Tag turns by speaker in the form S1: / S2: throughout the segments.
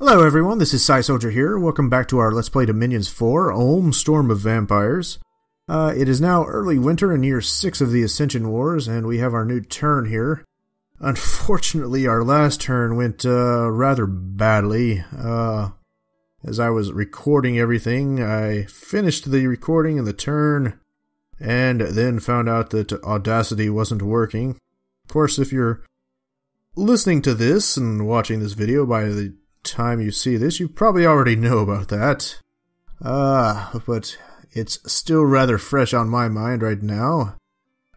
S1: Hello everyone, this is Soldier here. Welcome back to our Let's Play Dominions 4, Ulm Storm of Vampires. It is now early winter in year 6 of the Ascension Wars, and we have our new turn here. Unfortunately, our last turn went rather badly. As I was recording everything, I finished the recording and the turn, and then found out that Audacity wasn't working. Of course, if you're listening to this and watching this video by the time you see this, you probably already know about that. But it's still rather fresh on my mind right now.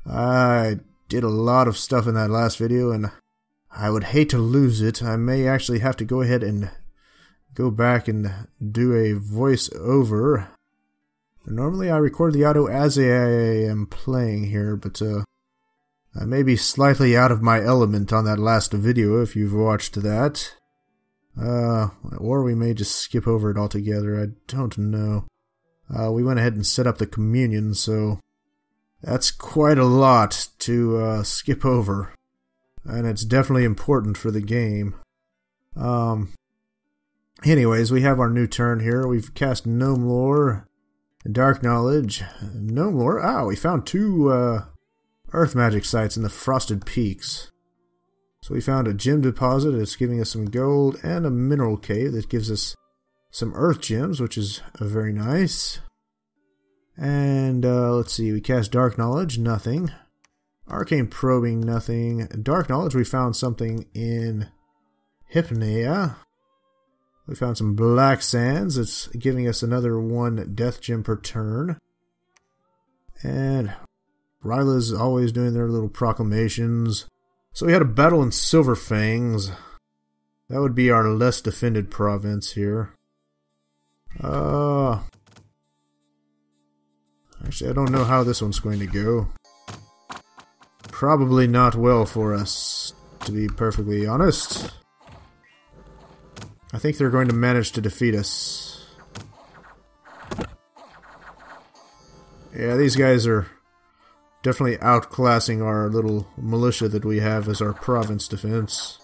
S1: I did a lot of stuff in that last video, and I would hate to lose it. I may actually have to go ahead and go back and do a voiceover. Normally I record the audio as I am playing here, but I may be slightly out of my element on that last video if you've watched that. Or we may just skip over it altogether, I don't know. We went ahead and set up the communion, so that's quite a lot to skip over. And it's definitely important for the game. Anyways, we have our new turn here. We've cast Gnome Lore, Dark Knowledge, Gnome Lore. We found two Earth Magic sites in the Frosted Peaks. So we found a gem deposit that's giving us some gold, and a mineral cave that gives us some earth gems, which is very nice. And let's see, we cast Dark Knowledge, nothing. Arcane Probing, nothing. Dark Knowledge, we found something in Hypnea. We found some Black Sands, it's giving us another one death gem per turn. And Ryla's always doing their little proclamations. So we had a battle in Silver Fangs. That would be our less defended province here. Actually, I don't know how this one's going to go. Probably not well for us, to be perfectly honest. I think they're going to manage to defeat us. Yeah, these guys are definitely outclassing our little militia that we have as our province defense.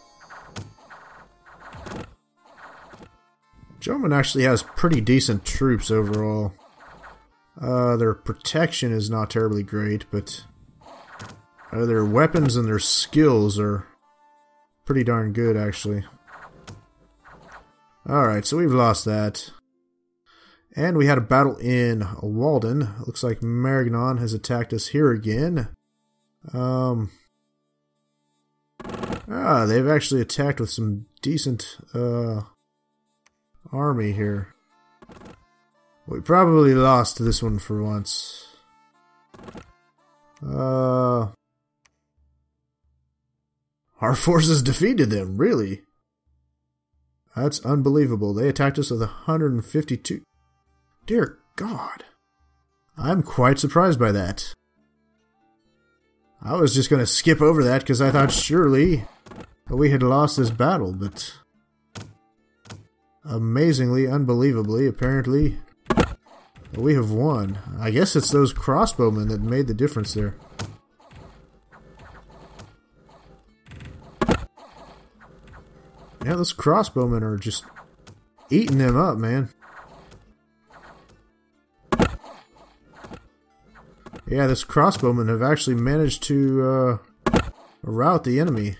S1: German actually has pretty decent troops overall. Their protection is not terribly great, but their weapons and their skills are pretty darn good, actually. Alright, so we've lost that. And we had a battle in Walden. Looks like Marignon has attacked us here again. They've actually attacked with some decent army here. We probably lost this one for once. Our forces defeated them, really? That's unbelievable. They attacked us with 152. Dear God. I'm quite surprised by that. I was just going to skip over that because I thought surely we had lost this battle, but amazingly, unbelievably, apparently, we have won. I guess it's those crossbowmen that made the difference there. Yeah, those crossbowmen are just eating them up, man. Yeah, this crossbowmen have actually managed to rout the enemy.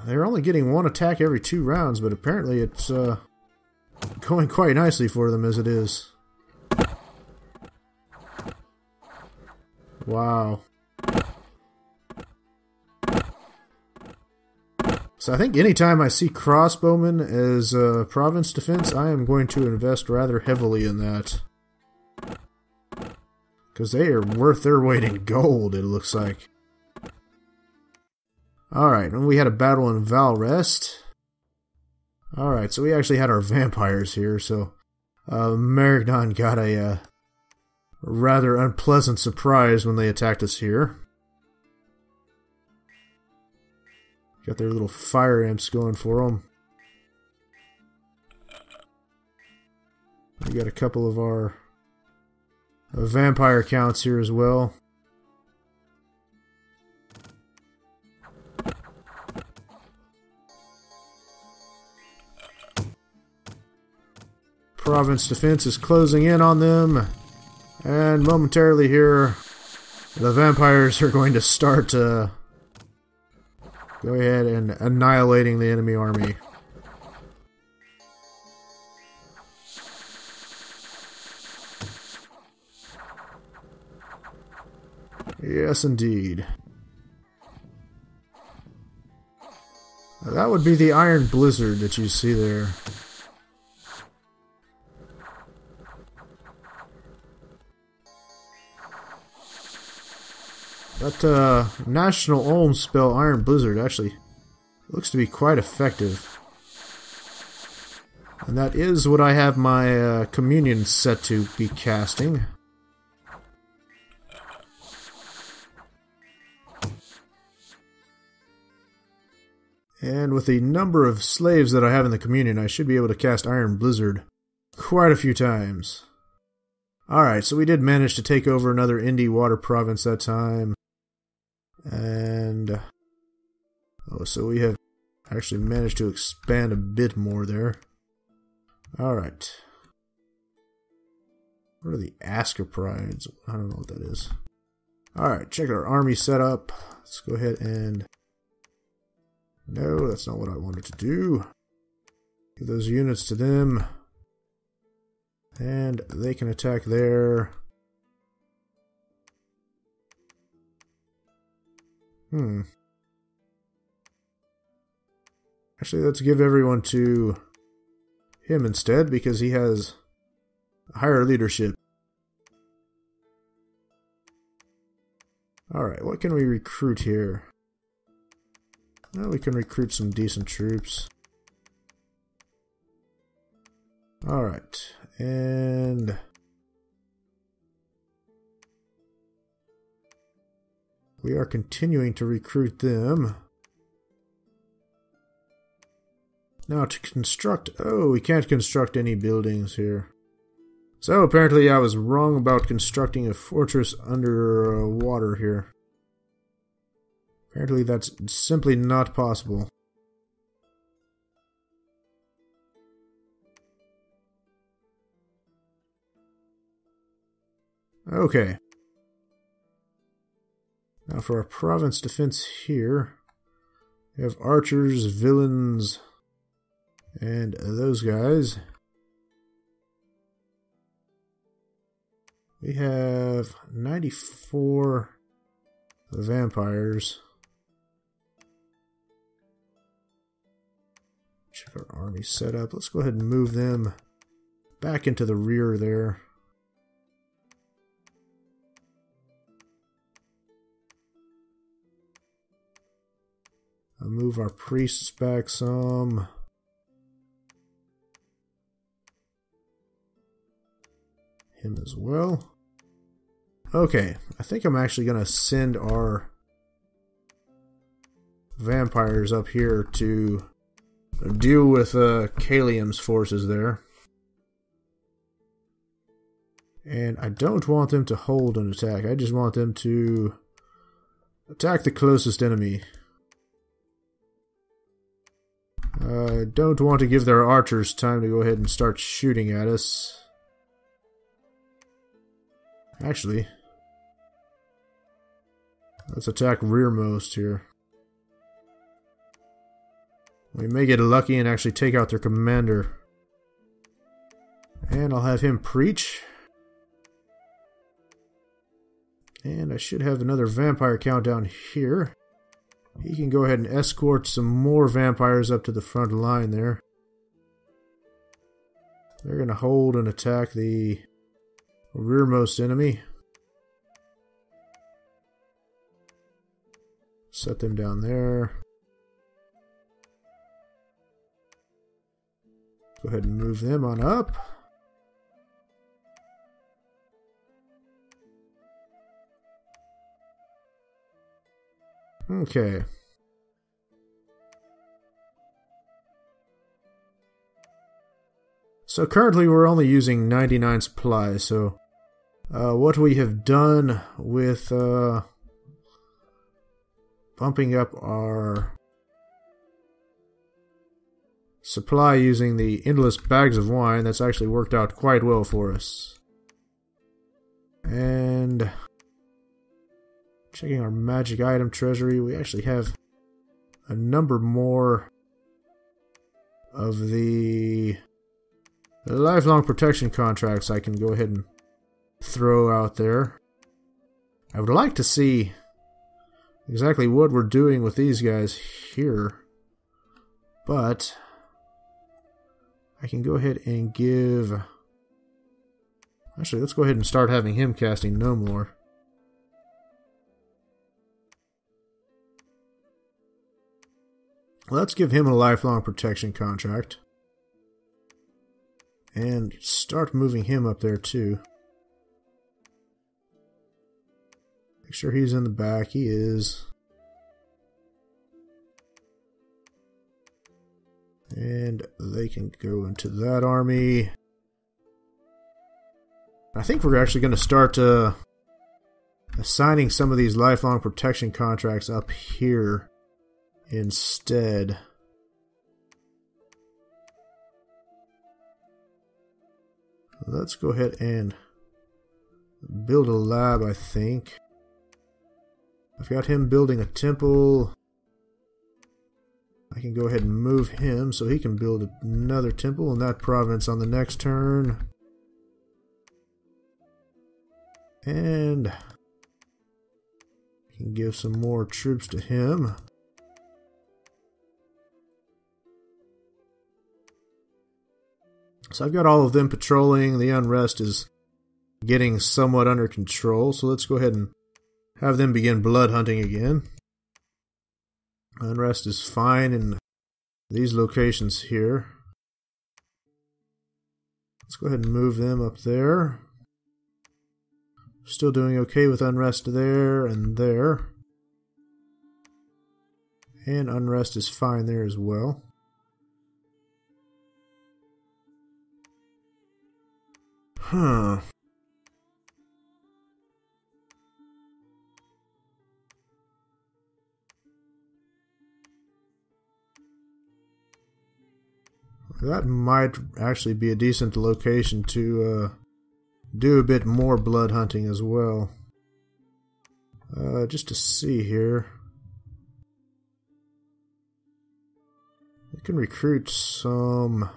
S1: They're only getting one attack every 2 rounds, but apparently it's going quite nicely for them as it is. Wow. So I think anytime I see crossbowmen as province defense, I am going to invest rather heavily in that. Because they are worth their weight in gold, it looks like. Alright, and we had a battle in Valre. Alright, so we actually had our vampires here, so Marignon got a rather unpleasant surprise when they attacked us here. Got their little fire imps going for them. We got a couple of our vampire counts here as well. province defense is closing in on them. And momentarily here, the vampires are going to start go ahead and annihilating the enemy army. Yes, indeed. Now, that would be the Iron Blizzard that you see there. That National Olm spell, Iron Blizzard, actually looks to be quite effective. And that is what I have my communion set to be casting. And with the number of slaves that I have in the communion, I should be able to cast Iron Blizzard quite a few times. Alright, so we did manage to take over another Indie Water province that time. And... oh, so we have actually managed to expand a bit more there. Alright. What are the Asker Prides? I don't know what that is. Alright, check our army setup. Let's go ahead and... no, that's not what I wanted to do. Give those units to them. And they can attack there. Actually, let's give everyone to him instead, because he has higher leadership. Alright, what can we recruit here? Well, we can recruit some decent troops. Alright, and... we are continuing to recruit them. Now to construct... oh, we can't construct any buildings here. So apparently I was wrong about constructing a fortress under water here. Apparently that's simply not possible. Okay. Now for our province defense here, we have archers, villains, and those guys. We have 94 vampires. Check our army setup. Let's go ahead and move them back into the rear there. I'll move our priests back some. Him as well. Okay, I think I'm actually going to send our vampires up here to deal with Kalium's forces there. And I don't want them to hold an attack. I just want them to attack the closest enemy. I don't want to give their archers time to go ahead and start shooting at us. Actually, let's attack rearmost here. We may get lucky and actually take out their commander. And I'll have him preach. And I should have another vampire count down here. He can go ahead and escort some more vampires up to the front line there. They're going to hold and attack the rearmost enemy. Set them down there. Go ahead and move them on up. Okay. So currently we're only using 99 supplies, so what we have done with bumping up our supply using the endless bags of wine. That's actually worked out quite well for us. And checking our magic item treasury, we actually have a number more of the lifelong protection contracts I can go ahead and throw out there. I would like to see exactly what we're doing with these guys here, but I can go ahead and give... Actually, let's go ahead and start having him casting no more. Let's give him a lifelong protection contract. And start moving him up there too. Make sure he's in the back. He is. And they can go into that army. I think we're actually going to start assigning some of these lifelong protection contracts up here instead. Let's go ahead and build a lab, I think. I've got him building a temple. I can go ahead and move him so he can build another temple in that province on the next turn. And I can give some more troops to him. So I've got all of them patrolling. The unrest is getting somewhat under control. So let's go ahead and have them begin blood hunting again. Unrest is fine in these locations here. Let's go ahead and move them up there. Still doing okay with unrest there and there. And unrest is fine there as well. Huh. That might actually be a decent location to do a bit more blood hunting as well. Just to see here. We can recruit some...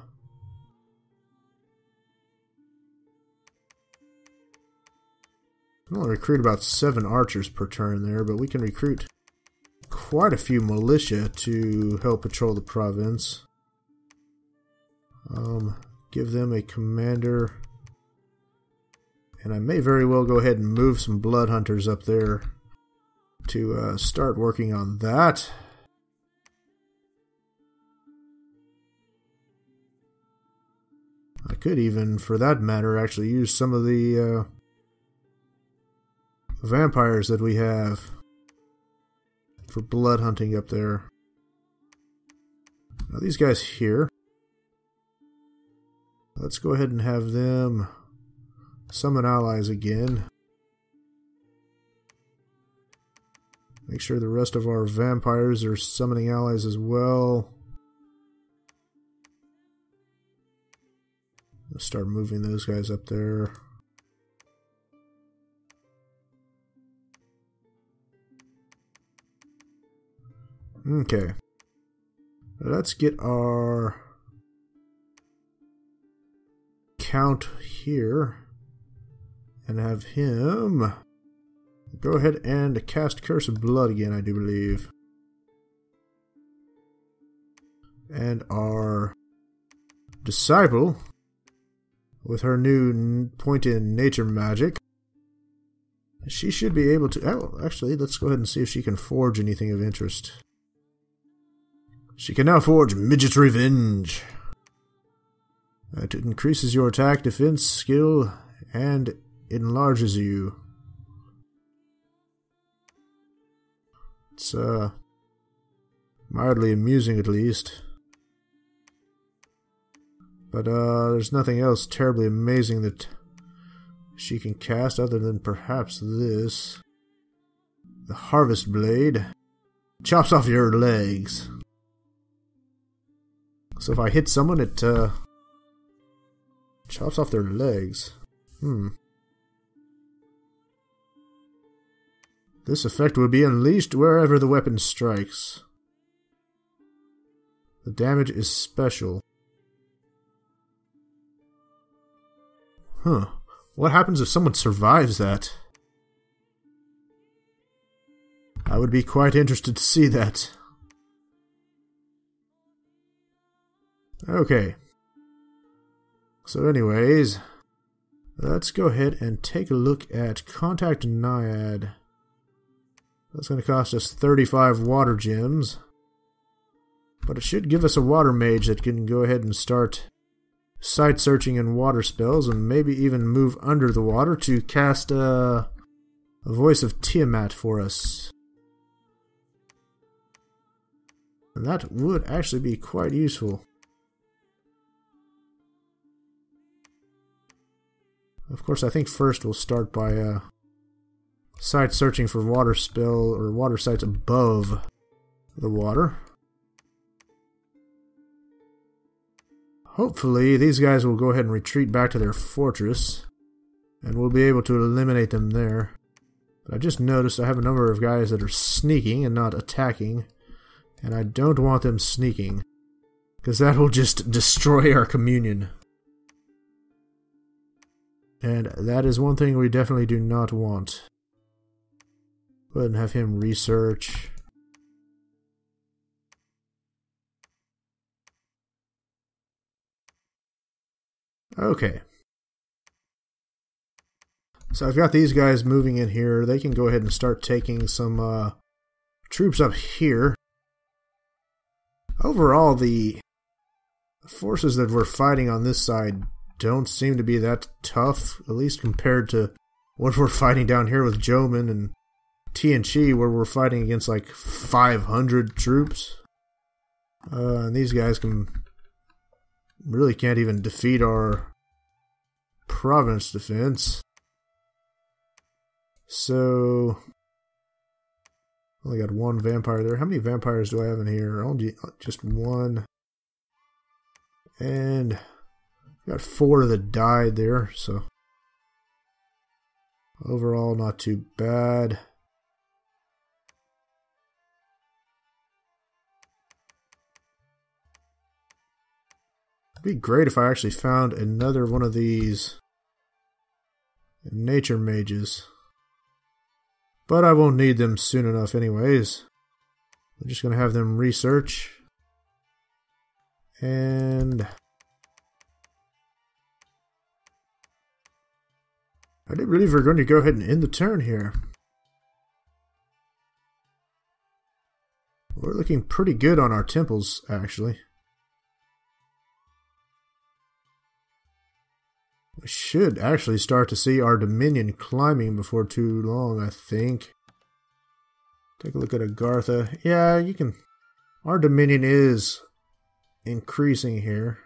S1: We can only recruit about 7 archers per turn there, but we can recruit quite a few militia to help patrol the province. Give them a commander. And I may very well go ahead and move some blood hunters up there to start working on that. I could even, for that matter, actually use some of the vampires that we have for blood hunting up there. Now these guys here, let's go ahead and have them summon allies again. Make sure the rest of our vampires are summoning allies as well. Let's start moving those guys up there. Okay. Let's get our count here and have him go ahead and cast Curse of Blood again, I do believe. And our disciple, with her new point in nature magic, she should be able to... Oh, actually, let's go ahead and see if she can forge anything of interest. She can now forge Midget's Revenge. It increases your attack, defense, skill, and enlarges you. It's mildly amusing, at least. But there's nothing else terribly amazing that she can cast other than perhaps this. The Harvest Blade chops off your legs. So if I hit someone, it chops off their legs. This effect will be unleashed wherever the weapon strikes. The damage is special. What happens if someone survives that? I would be quite interested to see that. Okay. So anyways, let's go ahead and take a look at Contact Naiad. That's going to cost us 35 water gems. But it should give us a water mage that can go ahead and start site searching and water spells, and maybe even move under the water to cast a Voice of Tiamat for us. And that would actually be quite useful. Of course, I think first we'll start by site searching for water spell or water sites above the water. Hopefully, these guys will go ahead and retreat back to their fortress, and we'll be able to eliminate them there. But I just noticed I have a number of guys that are sneaking and not attacking, and I don't want them sneaking, because that will just destroy our communion. And that is one thing we definitely do not want. Go ahead and have him research. Okay. So I've got these guys moving in here. They can go ahead and start taking some troops up here. Overall, the forces that we're fighting on this side don't seem to be that tough, at least compared to what we're fighting down here with Joman and TNC, where we're fighting against like 500 troops. And these guys really can't even defeat our province defense. So, only got one vampire there. How many vampires do I have in here? Only just one. And got 4 that died there, so overall not too bad. It'd be great if I actually found another one of these nature mages. But I won't need them soon enough anyways. I'm just going to have them research. And I do believe we're going to go ahead and end the turn here. We're looking pretty good on our temples, actually. We should actually start to see our Dominion climbing before too long, I think. Take a look at Agartha. Yeah, you can... Our Dominion is increasing here.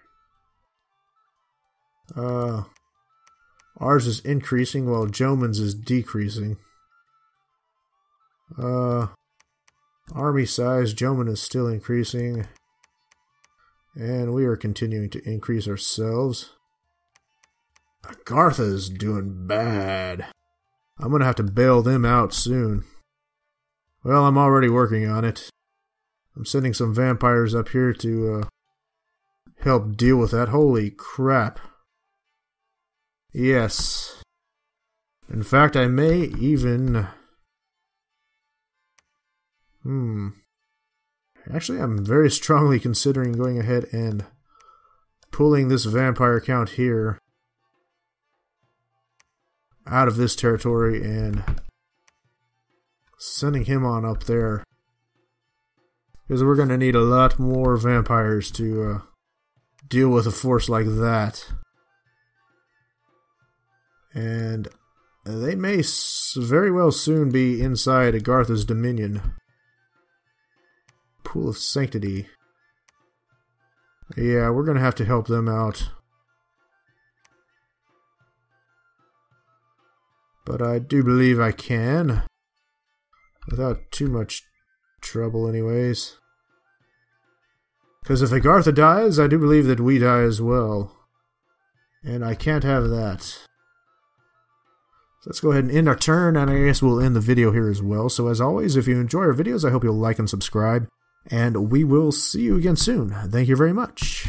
S1: Ours is increasing while Joman's is decreasing. Army size, Joman is still increasing. And we are continuing to increase ourselves. Agartha's doing bad. I'm gonna have to bail them out soon. Well, I'm already working on it. I'm sending some vampires up here to help deal with that. Holy crap. Yes. In fact, I may even... Actually, I'm very strongly considering going ahead and pulling this vampire count here out of this territory and sending him on up there, because we're going to need a lot more vampires to deal with a force like that. And they may very well soon be inside Agartha's Dominion. Pool of Sanctity. Yeah, we're going to have to help them out. But I do believe I can. Without too much trouble anyways. Because if Agartha dies, I do believe that we die as well. And I can't have that. So let's go ahead and end our turn, and I guess we'll end the video here as well. So as always, if you enjoy our videos, I hope you'll like and subscribe. And we will see you again soon. Thank you very much.